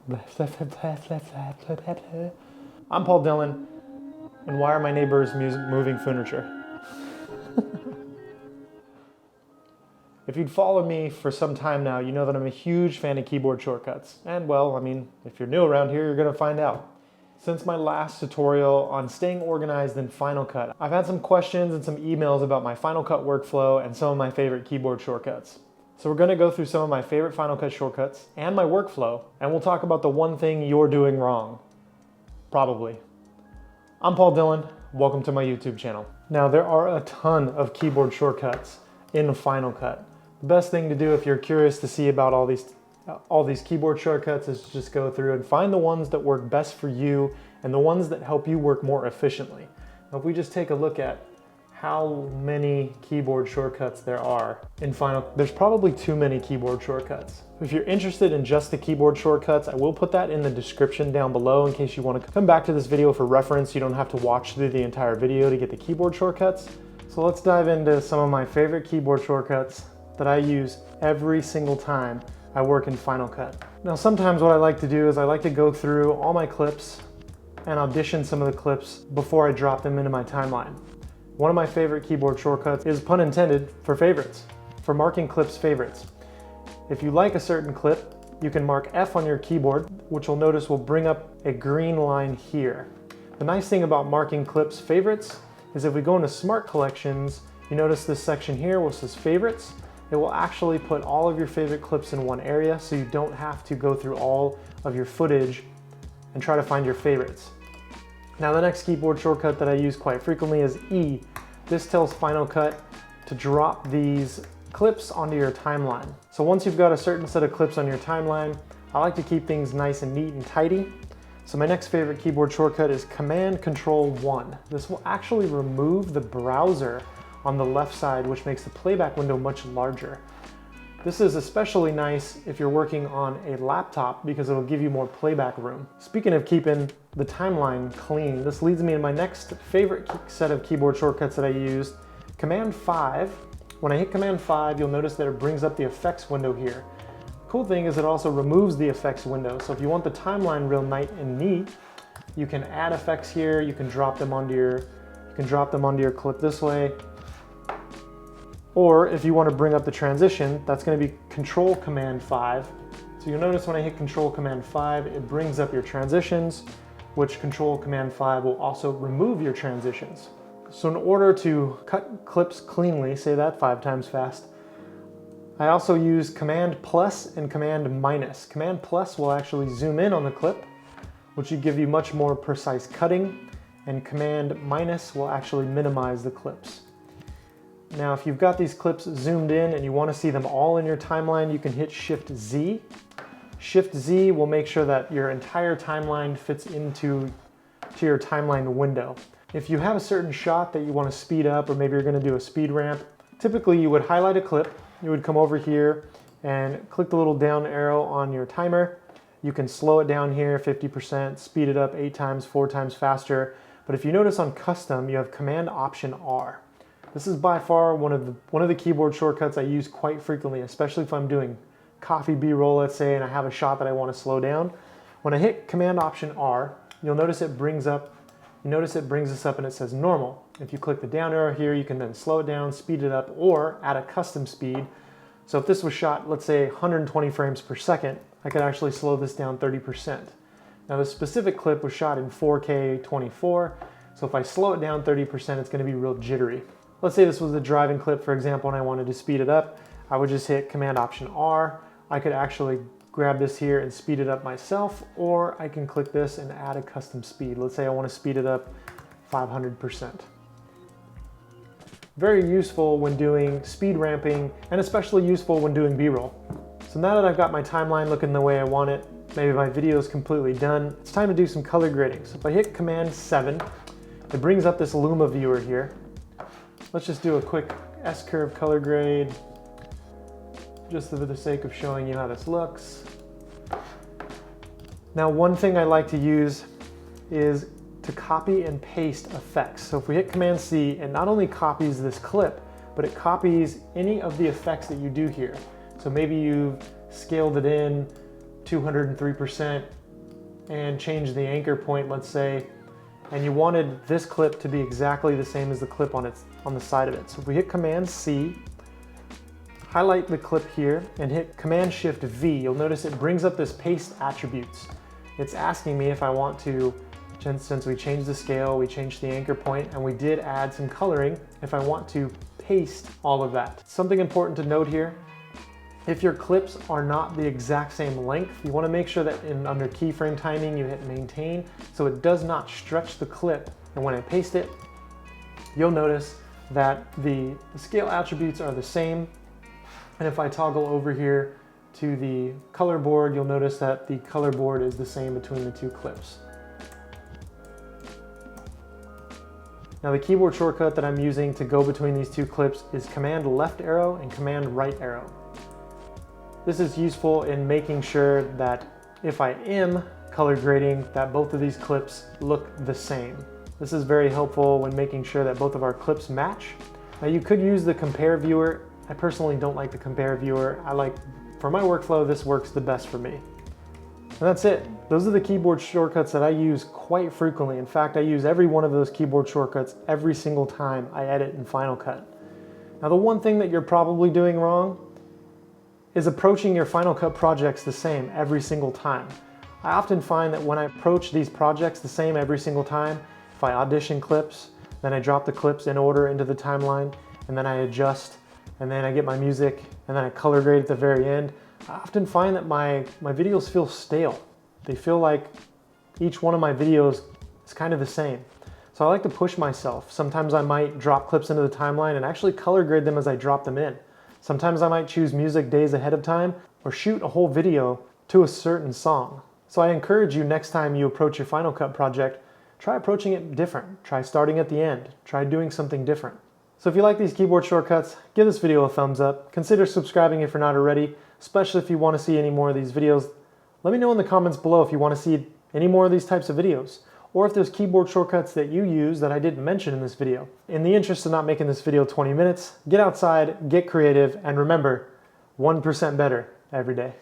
I'm Paul Dillon, and why are my neighbors moving furniture? If you'd followed me for some time now, you know that I'm a huge fan of keyboard shortcuts. And well, I mean, if you're new around here, you're gonna find out. Since my last tutorial on staying organized in Final Cut, I've had some questions and some emails about my Final Cut workflow and some of my favorite keyboard shortcuts. So we're gonna go through some of my favorite Final Cut shortcuts and my workflow, and we'll talk about the one thing you're doing wrong. Probably. I'm Paul Dillon, welcome to my YouTube channel. Now there are a ton of keyboard shortcuts in Final Cut. The best thing to do if you're curious to see about all these keyboard shortcuts is to just go through and find the ones that work best for you and the ones that help you work more efficiently. Now if we just take a look at how many keyboard shortcuts there are in Final, there's probably too many keyboard shortcuts. If you're interested in just the keyboard shortcuts, I will put that in the description down below in case you want to come back to this video for reference. You don't have to watch through the entire video to get the keyboard shortcuts. So let's dive into some of my favorite keyboard shortcuts that I use every single time I work in Final Cut. Now sometimes what I like to do is I like to go through all my clips and audition some of the clips before I drop them into my timeline. One of my favorite keyboard shortcuts is, pun intended, for favorites, for marking clips favorites. If you like a certain clip, you can mark F on your keyboard, which you'll notice will bring up a green line here. The nice thing about marking clips favorites is if we go into Smart Collections, you notice this section here which says favorites. It will actually put all of your favorite clips in one area so you don't have to go through all of your footage and try to find your favorites. Now the next keyboard shortcut that I use quite frequently is E. This tells Final Cut to drop these clips onto your timeline. So once you've got a certain set of clips on your timeline, I like to keep things nice and neat and tidy. So my next favorite keyboard shortcut is Command-Control-1. This will actually remove the browser on the left side, which makes the playback window much larger. This is especially nice if you're working on a laptop because it'll give you more playback room. Speaking of keeping the timeline clean, this leads me to my next favorite set of keyboard shortcuts that I used, Command-5. When I hit Command-5, you'll notice that it brings up the effects window here. The cool thing is it also removes the effects window. So if you want the timeline real nice and neat, you can add effects here. You can drop them onto your clip this way. Or if you want to bring up the transition, that's going to be Control Command-5. So you'll notice when I hit Control Command-5, it brings up your transitions, which Control Command-5 will also remove your transitions. So in order to cut clips cleanly, say that 5 times fast, I also use Command+ and Command-. Command+ will actually zoom in on the clip, which will give you much more precise cutting, and Command- will actually minimize the clips. Now, if you've got these clips zoomed in and you want to see them all in your timeline, you can hit Shift-Z. Shift-Z will make sure that your entire timeline fits into your timeline window. If you have a certain shot that you want to speed up, or maybe you're going to do a speed ramp, typically you would highlight a clip, you would come over here and click the little down arrow on your timer. You can slow it down here 50%, speed it up 8 times, 4 times faster. But if you notice on custom, you have Command-Option-R. This is by far one of the keyboard shortcuts I use quite frequently, especially if I'm doing coffee B-roll, let's say, and I have a shot that I want to slow down. When I hit Command-Option-R, you'll notice it brings us up and it says normal. If you click the down arrow here, you can then slow it down, speed it up, or add a custom speed. So if this was shot, let's say 120 frames per second, I could actually slow this down 30%. Now this specific clip was shot in 4K 24, so if I slow it down 30%, it's going to be real jittery. Let's say this was a driving clip, for example, and I wanted to speed it up. I would just hit Command-Option-R. I could actually grab this here and speed it up myself, or I can click this and add a custom speed. Let's say I want to speed it up 500%. Very useful when doing speed ramping, and especially useful when doing B-roll. So now that I've got my timeline looking the way I want it, maybe my video is completely done, it's time to do some color grading. So if I hit Command-7, it brings up this Luma viewer here. Let's just do a quick S-curve color grade, just for the sake of showing you how this looks. Now, one thing I like to use is to copy and paste effects. So if we hit Command-C, it not only copies this clip, but it copies any of the effects that you do here. So maybe you've scaled it in 203% and change the anchor point, let's say, and you wanted this clip to be exactly the same as the clip on the side of it. So if we hit Command C, highlight the clip here, and hit Command Shift V, you'll notice it brings up this paste attributes. It's asking me if I want to, since we changed the scale, we changed the anchor point, and we did add some coloring, if I want to paste all of that. Something important to note here, if your clips are not the exact same length, you want to make sure that under keyframe timing you hit maintain so it does not stretch the clip. And when I paste it, you'll notice that the scale attributes are the same. And if I toggle over here to the color board, you'll notice that the color board is the same between the two clips. Now the keyboard shortcut that I'm using to go between these two clips is Command left arrow and Command right arrow. This is useful in making sure that if I am color grading, that both of these clips look the same. This is very helpful when making sure that both of our clips match. Now you could use the compare viewer. I personally don't like the compare viewer. For my workflow, this works the best for me. And that's it. Those are the keyboard shortcuts that I use quite frequently. In fact, I use every one of those keyboard shortcuts every single time I edit in Final Cut. Now the one thing that you're probably doing wrong is approaching your Final Cut projects the same every single time. I often find that when I approach these projects the same every single time, if I audition clips, then I drop the clips in order into the timeline, and then I adjust, and then I get my music, and then I color grade at the very end, I often find that my videos feel stale. They feel like each one of my videos is kind of the same. So I like to push myself. Sometimes I might drop clips into the timeline and actually color grade them as I drop them in. Sometimes I might choose music days ahead of time or shoot a whole video to a certain song. So I encourage you, next time you approach your Final Cut project, try approaching it different. Try starting at the end. Try doing something different. So if you like these keyboard shortcuts, give this video a thumbs up. Consider subscribing if you're not already, especially if you want to see any more of these videos. Let me know in the comments below if you want to see any more of these types of videos, or if there's keyboard shortcuts that you use that I didn't mention in this video. In the interest of not making this video 20 minutes, get outside, get creative, and remember, 1% better every day.